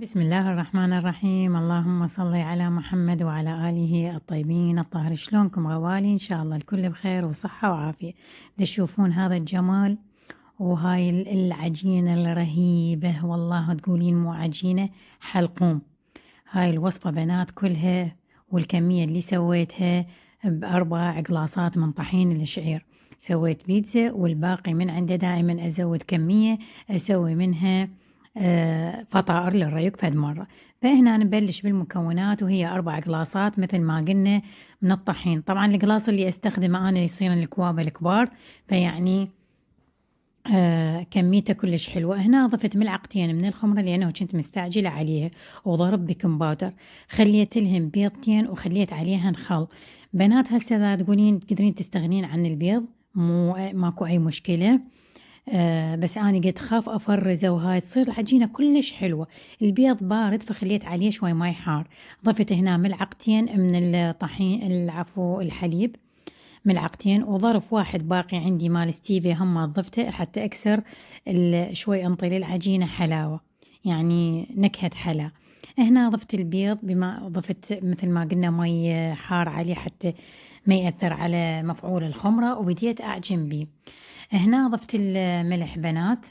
بسم الله الرحمن الرحيم. اللهم صل على محمد وعلى آله الطيبين الطاهرين. شلونكم غوالي؟ إن شاء الله الكل بخير وصحة وعافية. تشوفون هذا الجمال وهاي العجينة الرهيبة، والله تقولين مو عجينة، حلقوم. هاي الوصفة بنات كلها والكمية اللي سويتها ب4 قلاصات من طحين الشعير. سويت بيتزا والباقي من عنده دائما أزود كمية أسوي منها فطائر للريق فد مرة. فهنا نبلش بالمكونات، وهي 4 قلاصات مثل ما قلنا من الطحين. طبعا القلاص اللي استخدمه أنا يصيرن الكواب الكبار، فيعني كميته كلش حلوة. هنا ضفت ملعقتين من الخمرة لأنه كنت مستعجلة عليها، وضرب بيكنج باودر. خليت لهم بيضتين وخليت عليهن خل. بنات هسه إذا تقولين تقدرين تستغنين عن البيض ماكو أي مشكلة. بس أنا قد خاف أفرزه وهاي تصير العجينة كلش حلوة. البيض بارد فخليت عليه شوي ماي حار. ضفت هنا ملعقتين من الطحين العفو الحليب، ملعقتين، وظرف واحد باقي عندي مال ستيفيا هم ضفته حتى أكسر شوي أنطي للعجينة حلاوة، يعني نكهة حلا. هنا ضفت البيض بما ضفت مثل ما قلنا مي حار عليه حتى ما يأثر على مفعول الخمرة، وبديت أعجن بيه. هنا ضفت الملح بنات.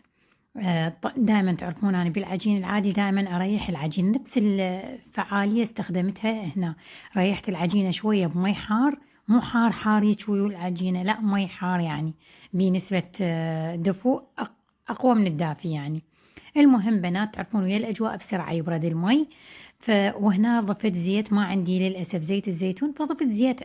دائما تعرفون أنا بالعجين العادي دائما أريح العجين، نفس الفعالية استخدمتها هنا. ريحت العجينة شوية بمي حار، مو حار حار يجوي العجينة، لا مي حار يعني بنسبة دفو أقوى من الدافي يعني. المهم بنات تعرفون ويا الأجواء بسرعة يبرد المي. وهنا ضفت زيت، ما عندي للأسف زيت الزيتون، فضفت زيت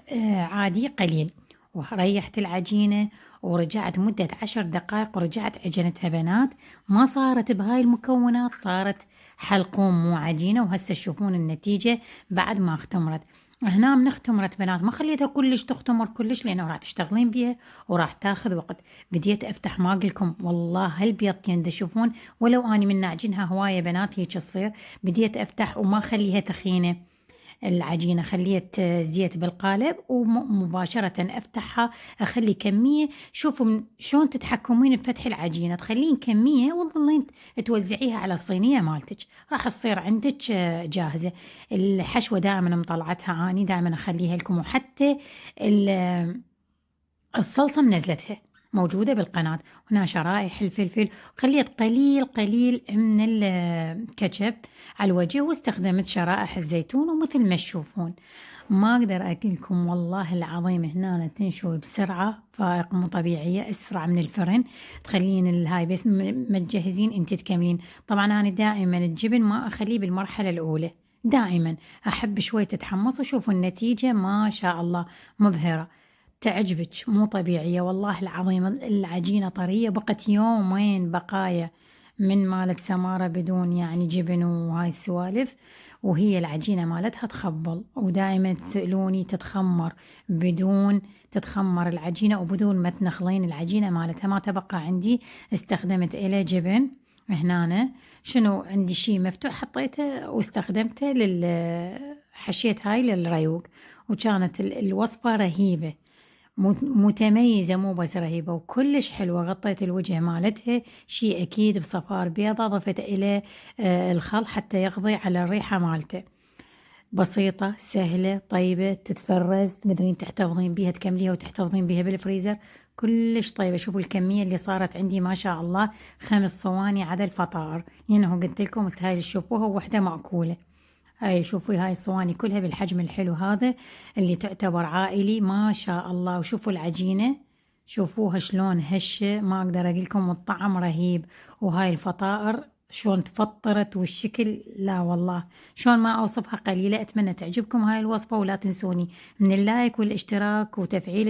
عادي قليل. وريحت العجينة ورجعت مدة 10 دقائق ورجعت عجنتها بنات. ما صارت بهاي المكونات، صارت حلقوم مو عجينة. وهسه تشوفون النتيجة بعد ما اختمرت. هنا من اختمرت بنات ما خليتها كلش تختمر كلش لأنه راح تشتغلين بيها وراح تاخذ وقت. بديت افتح ما اقولكم والله هالبيضتين تشوفون، ولو اني من اعجنها هواية بنات هيك تصير. بديت افتح وما اخليها تخينة العجينة، خليت زيت بالقالب ومباشرة افتحها. اخلي كمية، شوفوا شلون تتحكمين بفتح العجينة، تخلين كمية وتظلين توزعيها على الصينية مالتك، راح تصير عندك جاهزة. الحشوة دائما مطلعتها اني دائما اخليها لكم، وحتى الصلصة منزلتها موجودة بالقناة. هنا شرائح الفلفل، خليت قليل قليل من الكاتشب على الوجه، واستخدمت شرائح الزيتون. ومثل ما تشوفون ما اقدر اكلكم والله العظيم هنا تنشوي بسرعة فائق مو طبيعية، اسرع من الفرن. تخلين الهاي بس ما تجهزين انت تكملين. طبعا انا دائما الجبن ما اخليه بالمرحلة الاولى، دائما احب شوي تتحمص. وشوفوا النتيجة ما شاء الله مبهرة، تعجبك مو طبيعية والله العظيم. العجينة طرية، بقت يومين بقايا من مالت سمارة بدون يعني جبن وهاي السوالف، وهي العجينة مالتها تخبل. ودائما تسألوني تتخمر، بدون تتخمر العجينة وبدون ما تنخلين العجينة مالتها ما تبقى عندي. استخدمت إلى جبن هنا، شنو عندي شي مفتوح حطيته واستخدمته حشيت هاي للريوق. وكانت الوصفة رهيبة متميزة، مو بس رهيبة وكلش حلوة. غطيت الوجه مالتها شي أكيد بصفار بيضة، ضفت إليه الخل حتى يقضي على الريحة مالته. بسيطة سهلة طيبة، تتفرز تقدرين تحتفظين بيها، تكمليها وتحتفظين بيها بالفريزر. كلش طيبة. شوفوا الكمية اللي صارت عندي ما شاء الله 5 صواني عدا الفطائر، لأنه قلت لكم هاي اللي تشوفوها وحدة مأكولة. هاي شوفي هاي الصواني كلها بالحجم الحلو هذا اللي تعتبر عائلي ما شاء الله. وشوفوا العجينة، شوفوها شلون هشة، ما اقدر اقولكم الطعم رهيب. وهاي الفطائر شلون تفطرت والشكل لا والله شلون ما اوصفها قليلة. اتمنى تعجبكم هاي الوصفة، ولا تنسوني من اللايك والاشتراك وتفعيل